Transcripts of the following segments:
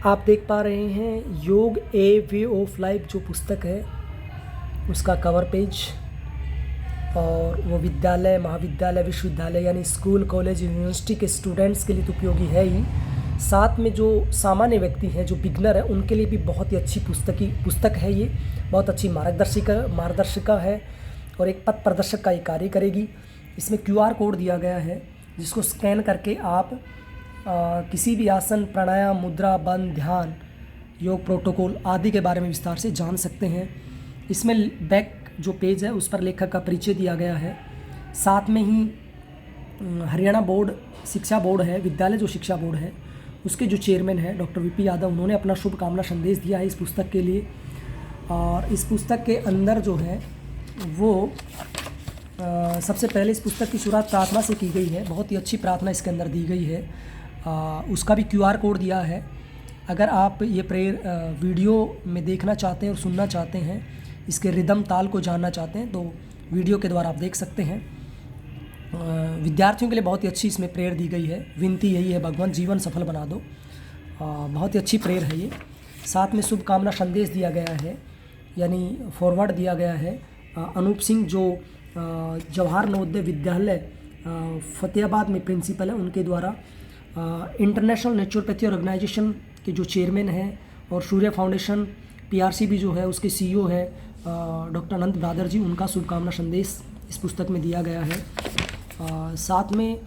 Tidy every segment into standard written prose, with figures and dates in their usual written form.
आप देख पा रहे हैं योग ए वे ऑफ लाइफ जो पुस्तक है उसका कवर पेज। और वो विद्यालय, महाविद्यालय, विश्वविद्यालय यानी स्कूल, कॉलेज, यूनिवर्सिटी के स्टूडेंट्स के लिए तो उपयोगी है ही, साथ में जो सामान्य व्यक्ति हैं, जो बिगनर है, उनके लिए भी बहुत ही अच्छी पुस्तक है। ये बहुत अच्छी मार्गदर्शिका है और एक पथ प्रदर्शक का ये कार्य करेगी। इसमें QR कोड दिया गया है जिसको स्कैन करके आप किसी भी आसन, प्राणायाम, मुद्रा, बंध, ध्यान, योग प्रोटोकॉल आदि के बारे में विस्तार से जान सकते हैं। इसमें बैक जो पेज है उस पर लेखक का परिचय दिया गया है। साथ में ही हरियाणा बोर्ड शिक्षा बोर्ड है, विद्यालय जो शिक्षा बोर्ड है उसके जो चेयरमैन है डॉक्टर VP यादव, उन्होंने अपना शुभकामना संदेश दिया है इस पुस्तक के लिए। और इस पुस्तक के अंदर जो है वो सबसे पहले इस पुस्तक की शुरुआत प्रार्थना से की गई है। बहुत ही अच्छी प्रार्थना इसके अंदर दी गई है। उसका भी QR कोड दिया है। अगर आप ये प्रेयर वीडियो में देखना चाहते हैं और सुनना चाहते हैं, इसके रिदम ताल को जानना चाहते हैं, तो वीडियो के द्वारा आप देख सकते हैं। विद्यार्थियों के लिए बहुत ही अच्छी इसमें प्रेयर दी गई है। विनती यही है, भगवान जीवन सफल बना दो। बहुत ही अच्छी प्रेयर है ये। साथ में शुभकामना संदेश दिया गया है, यानी फॉरवर्ड दिया गया है। अनूप सिंह जो जवाहर नवोदय विद्यालय फतेहाबाद में प्रिंसिपल है, उनके द्वारा इंटरनेशनल नेचुरोपैथी ऑर्गेनाइजेशन के जो चेयरमैन हैं और सूर्य फाउंडेशन PRCB जो है उसके CEO है डॉक्टर अनंत ब्रादर जी, उनका शुभकामना संदेश इस पुस्तक में दिया गया है। साथ में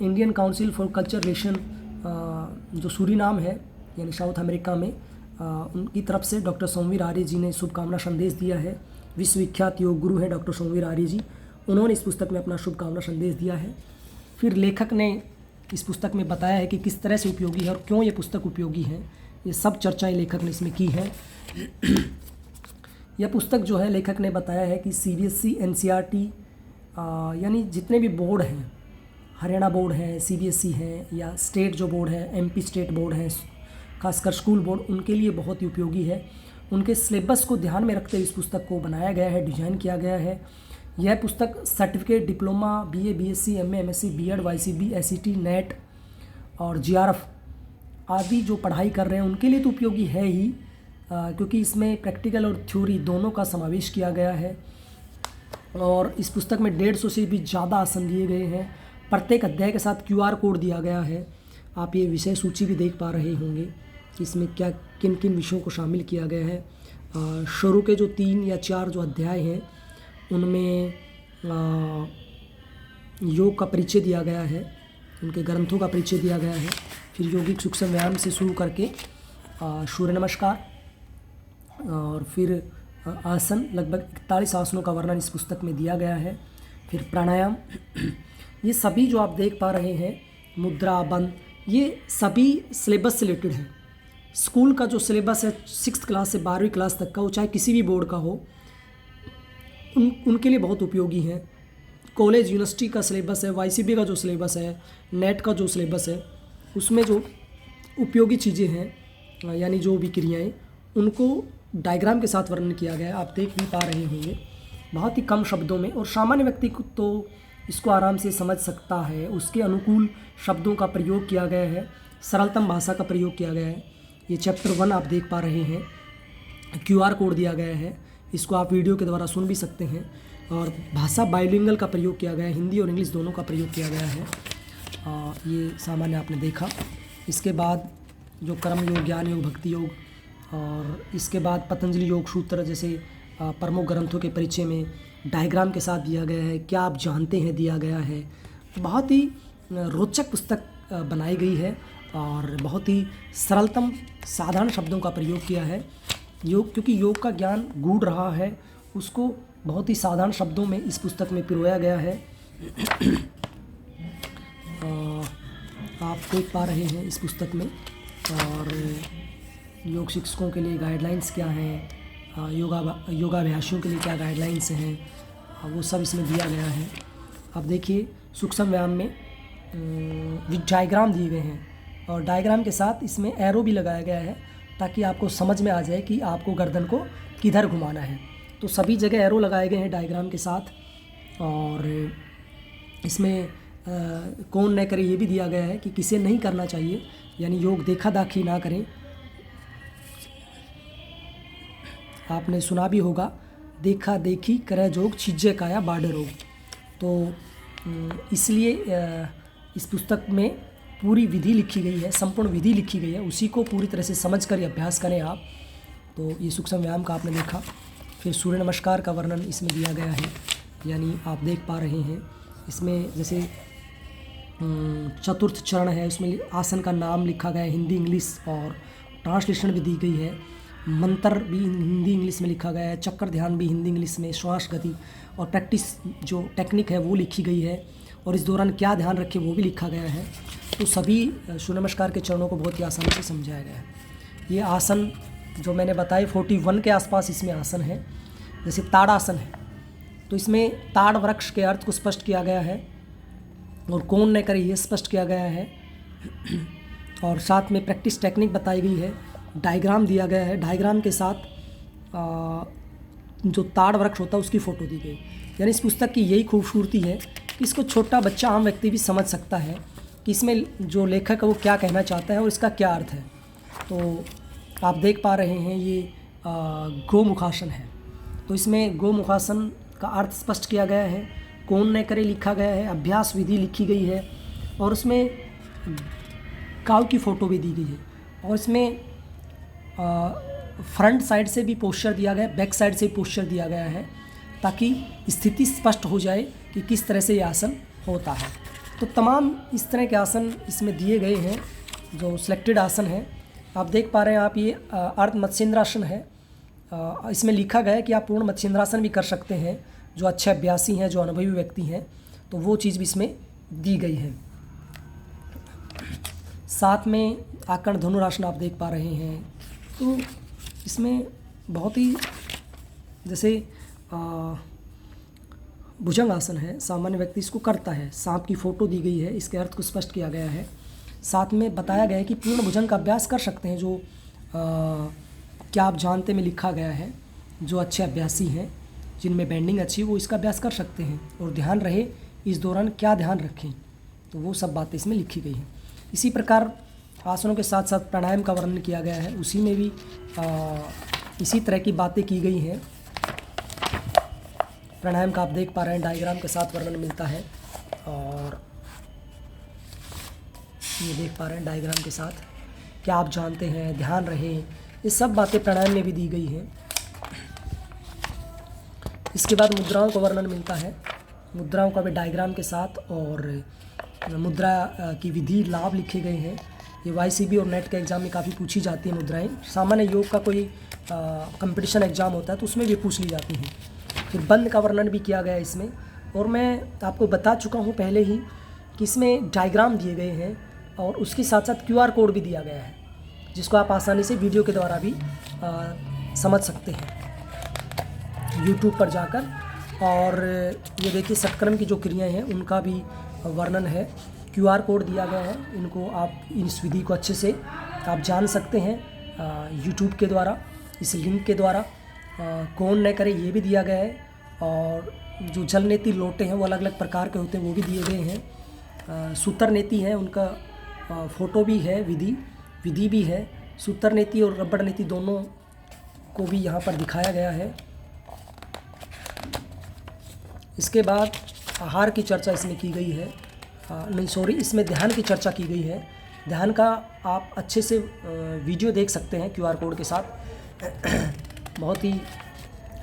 Indian council for culture relation जो सूरीनाम है यानी साउथ अमेरिका में, उनकी तरफ से डॉक्टर सोमवीर आर्य जी ने शुभकामना संदेश दिया है। विश्वविख्यात योग गुरु हैं डॉक्टर सोमवीर आर्य जी, उन्होंने इस पुस्तक में अपना शुभकामना संदेश दिया है। फिर लेखक ने इस पुस्तक में बताया है कि किस तरह से उपयोगी है और क्यों ये पुस्तक उपयोगी है। ये सब चर्चाएं लेखक ने इसमें की है। यह पुस्तक जो है लेखक ने बताया है कि CBSE, NCERT यानी जितने भी बोर्ड हैं, हरियाणा बोर्ड है, CBSE है, या स्टेट जो बोर्ड है, MP स्टेट बोर्ड है, खासकर स्कूल बोर्ड, उनके लिए बहुत ही उपयोगी है। उनके सिलेबस को ध्यान में रखते हुए इस पुस्तक को बनाया गया है, डिज़ाइन किया गया है। यह पुस्तक certificate, diploma, BA, BSc, MA, MSc, B.Ed, YCB, SET, NET और GRF आदि जो पढ़ाई कर रहे हैं उनके लिए तो उपयोगी है ही, क्योंकि इसमें प्रैक्टिकल और थ्योरी दोनों का समावेश किया गया है। और इस पुस्तक में 150 से भी ज़्यादा आसन दिए गए हैं। प्रत्येक अध्याय के साथ QR कोड दिया गया है। आप ये विषय सूची भी देख पा रहे होंगे कि इसमें क्या किन किन विषयों को शामिल किया गया है। शुरू के जो 3 या 4 जो अध्याय हैं उनमें योग का परिचय दिया गया है, उनके ग्रंथों का परिचय दिया गया है। फिर योगिक सूक्ष्म व्यायाम से शुरू करके सूर्य नमस्कार और फिर आसन, लगभग 41 आसनों का वर्णन इस पुस्तक में दिया गया है। फिर प्राणायाम, ये सभी जो आप देख पा रहे हैं, मुद्रा, बंध, ये सभी सिलेबस से रिलेटेड है। स्कूल का जो सिलेबस है 6th क्लास से 12वीं क्लास तक का, वो चाहे किसी भी बोर्ड का हो, उनके लिए बहुत उपयोगी है। कॉलेज, यूनिवर्सिटी का सिलेबस है, YCB का जो सिलेबस है, NET का जो सिलेबस है, उसमें जो उपयोगी चीज़ें हैं यानी जो भी क्रियाएँ, उनको डायग्राम के साथ वर्णन किया गया है। आप देख भी पा रहे होंगे बहुत ही कम शब्दों में, और सामान्य व्यक्ति को तो इसको आराम से समझ सकता है। उसके अनुकूल शब्दों का प्रयोग किया गया है, सरलतम भाषा का प्रयोग किया गया है। ये चैप्टर 1 आप देख पा रहे हैं, QR कोड दिया गया है, इसको आप वीडियो के द्वारा सुन भी सकते हैं। और भाषा बाइलिंगुअल का प्रयोग किया गया है, हिंदी और इंग्लिश दोनों का प्रयोग किया गया है। ये सामान्य आपने देखा। इसके बाद जो कर्म योग, ज्ञान योग, भक्ति योग, और इसके बाद पतंजलि योग सूत्र जैसे प्रमुख ग्रंथों के परिचय में डायग्राम के साथ दिया गया है। क्या आप जानते हैं दिया गया है। बहुत ही रोचक पुस्तक बनाई गई है और बहुत ही सरलतम साधारण शब्दों का प्रयोग किया है। योग, क्योंकि योग का ज्ञान गूढ़ रहा है, उसको बहुत ही साधारण शब्दों में इस पुस्तक में पिरोया गया है। आप देख पा रहे हैं इस पुस्तक में। और योग शिक्षकों के लिए गाइडलाइंस क्या हैं, योगाभ्यासियों के लिए क्या गाइडलाइंस हैं, वो सब इसमें दिया गया है। अब देखिए सूक्ष्म व्यायाम में डायग्राम दिए गए हैं और डायग्राम के साथ इसमें एरो भी लगाया गया है ताकि आपको समझ में आ जाए कि आपको गर्दन को किधर घुमाना है। तो सभी जगह एरो लगाए गए हैं डायग्राम के साथ। और इसमें कौन न करे ये भी दिया गया है कि किसे नहीं करना चाहिए, यानी योग देखा दाखी ना करें, आपने सुना भी होगा, देखा देखी करे जोग चीज़े काया बाडे रोग। तो इसलिए इस पुस्तक में पूरी विधि लिखी गई है, संपूर्ण विधि लिखी गई है, उसी को पूरी तरह से समझ कर अभ्यास करें आप। तो ये सूक्ष्म व्यायाम का आपने देखा। फिर सूर्य नमस्कार का वर्णन इसमें दिया गया है, यानी आप देख पा रहे हैं इसमें जैसे चतुर्थ चरण है, उसमें आसन का नाम लिखा गया है हिंदी इंग्लिश, और ट्रांसलेशन भी दी गई है। मंत्र भी हिंदी इंग्लिश में लिखा गया है, चक्कर ध्यान भी हिंदी इंग्लिश में, श्वास गति और प्रैक्टिस जो टेक्निक है वो लिखी गई है, और इस दौरान क्या ध्यान रखें वो भी लिखा गया है। तो सभी सूर्य नमस्कार के चरणों को बहुत ही आसानी से समझाया गया है। ये आसन जो मैंने बताए 41 के आसपास इसमें आसन है। जैसे ताड़ासन है, तो इसमें ताड़ वृक्ष के अर्थ को स्पष्ट किया गया है, और कौन न करे ये स्पष्ट किया गया है, और साथ में प्रैक्टिस टेक्निक बताई गई है, डायग्राम दिया गया है, डायग्राम के साथ जो ताड़ वृक्ष होता है उसकी फ़ोटो दी गई। यानी इस पुस्तक की यही खूबसूरती है कि इसको छोटा बच्चा, आम व्यक्ति भी समझ सकता है कि इसमें जो लेखक है वो क्या कहना चाहता है और इसका क्या अर्थ है। तो आप देख पा रहे हैं ये गोमुखासन है, तो इसमें गोमुखासन का अर्थ स्पष्ट किया गया है, कौन न करे लिखा गया है, अभ्यास विधि लिखी गई है, और उसमें काऊ की फ़ोटो भी दी गई है, और इसमें फ्रंट साइड से भी पोस्चर दिया गया है, बैक साइड से भी पोस्चर दिया गया है, ताकि स्थिति स्पष्ट हो जाए कि किस तरह से ये आसन होता है। तो तमाम इस तरह के आसन इसमें दिए गए हैं, जो सिलेक्टेड आसन है। आप देख पा रहे हैं आप, ये अर्ध मत्स्येंद्रासन है। इसमें लिखा गया है कि आप पूर्ण मत्स्येंद्रासन भी कर सकते हैं, जो अच्छे अभ्यासी हैं, जो अनुभवी व्यक्ति हैं, तो वो चीज़ भी इसमें दी गई है। साथ में आकर्ण धनुरासन आप देख पा रहे हैं। तो इसमें बहुत ही जैसे भुजंग आसन है, सामान्य व्यक्ति इसको करता है, सांप की फ़ोटो दी गई है, इसके अर्थ को स्पष्ट किया गया है। साथ में बताया गया है कि पूर्ण भुजंग का अभ्यास कर सकते हैं, जो क्या आप जानते में लिखा गया है, जो अच्छे अभ्यासी हैं, जिनमें बैंडिंग अच्छी है, वो इसका अभ्यास कर सकते हैं, और ध्यान रहे इस दौरान क्या ध्यान रखें, तो वो सब बातें इसमें लिखी गई हैं। इसी प्रकार आसनों के साथ साथ प्राणायाम का वर्णन किया गया है, उसी में भी इसी तरह की बातें की गई हैं। प्राणायाम का आप देख पा रहे हैं, डायग्राम के साथ वर्णन मिलता है, और ये देख पा रहे हैं डायग्राम के साथ, क्या आप जानते हैं, ध्यान रहे, ये सब बातें प्राणायाम में भी दी गई हैं। इसके बाद मुद्राओं का वर्णन मिलता है, मुद्राओं का भी डायग्राम के साथ, और मुद्रा की विधि लाभ लिखे गए हैं। ये YCB और नेट के एग्ज़ाम में काफ़ी पूछी जाती है मुद्राएं। सामान्य योग का कोई कंपटीशन एग्ज़ाम होता है तो उसमें भी पूछ ली जाती हैं। फिर बंद का वर्णन भी किया गया है इसमें, और मैं आपको बता चुका हूँ पहले ही कि इसमें डायग्राम दिए गए हैं, और उसके साथ साथ QR कोड भी दिया गया है, जिसको आप आसानी से वीडियो के द्वारा भी समझ सकते हैं YouTube पर जाकर। और ये देखिए सत्कर्म की जो क्रियाएं हैं उनका भी वर्णन है, QR कोड दिया गया है, इनको आप इस विधि को अच्छे से आप जान सकते हैं YouTube के द्वारा, इस लिंक के द्वारा। कौन न करे ये भी दिया गया है, और जो जल नेति लोटे हैं वो अलग अलग प्रकार के होते हैं, वो भी दिए गए हैं। सूत्र नेति है, उनका फ़ोटो भी है, विधि भी है। सूत्र नेति और रबड़ नेति दोनों को भी यहाँ पर दिखाया गया है। इसके बाद आहार की चर्चा इसमें की गई है, इसमें ध्यान की चर्चा की गई है। ध्यान का आप अच्छे से वीडियो देख सकते हैं QR कोड के साथ। बहुत ही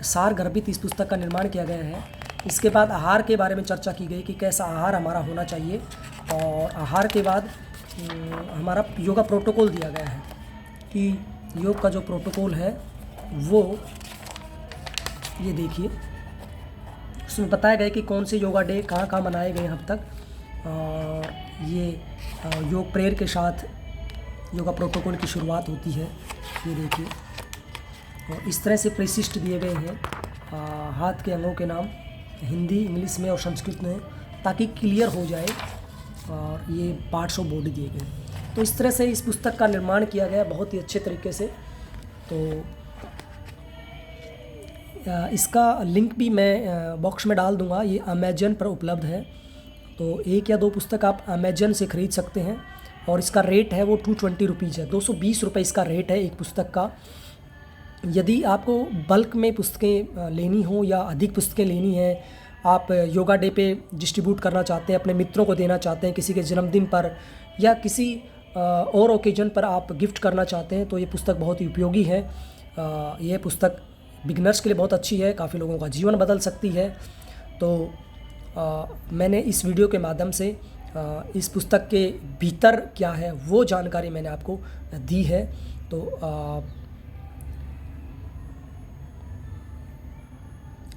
सार गर्भित इस पुस्तक का निर्माण किया गया है। इसके बाद आहार के बारे में चर्चा की गई कि कैसा आहार हमारा होना चाहिए, और आहार के बाद हमारा योगा प्रोटोकॉल दिया गया है कि योग का जो प्रोटोकॉल है वो ये देखिए, उसमें बताया गया कि कौन से योगा डे कहाँ कहाँ मनाए गए हैं अब तक, और ये योग प्रेयर के साथ योगा प्रोटोकॉल की शुरुआत होती है, ये देखिए। और इस तरह से परिशिष्ट दिए गए हैं हाथ के अंगों के नाम हिंदी, इंग्लिश में और संस्कृत में, ताकि क्लियर हो जाए। और ये पार्ट्स ऑफ बॉडी दिए गए। तो इस तरह से इस पुस्तक का निर्माण किया गया बहुत ही अच्छे तरीके से। तो इसका लिंक भी मैं बॉक्स में डाल दूंगा, ये अमेजन पर उपलब्ध है। तो एक या दो पुस्तक आप अमेजन से ख़रीद सकते हैं, और इसका रेट है वो 220 रुपीज़ है, 220 रुपये इसका रेट है एक पुस्तक का। यदि आपको बल्क में पुस्तकें लेनी हो या अधिक पुस्तकें लेनी हैं, आप योगा डे पे डिस्ट्रीब्यूट करना चाहते हैं, अपने मित्रों को देना चाहते हैं, किसी के जन्मदिन पर या किसी और ओकेजन पर आप गिफ्ट करना चाहते हैं, तो ये पुस्तक बहुत ही उपयोगी है। ये पुस्तक बिगनर्स के लिए बहुत अच्छी है, काफ़ी लोगों का जीवन बदल सकती है। तो मैंने इस वीडियो के माध्यम से इस पुस्तक के भीतर क्या है वो जानकारी मैंने आपको दी है। तो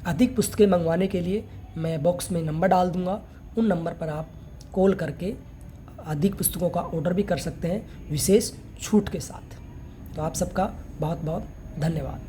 अधिक पुस्तकें मंगवाने के लिए मैं बॉक्स में नंबर डाल दूंगा, उन नंबर पर आप कॉल करके अधिक पुस्तकों का ऑर्डर भी कर सकते हैं विशेष छूट के साथ। तो आप सबका बहुत बहुत धन्यवाद।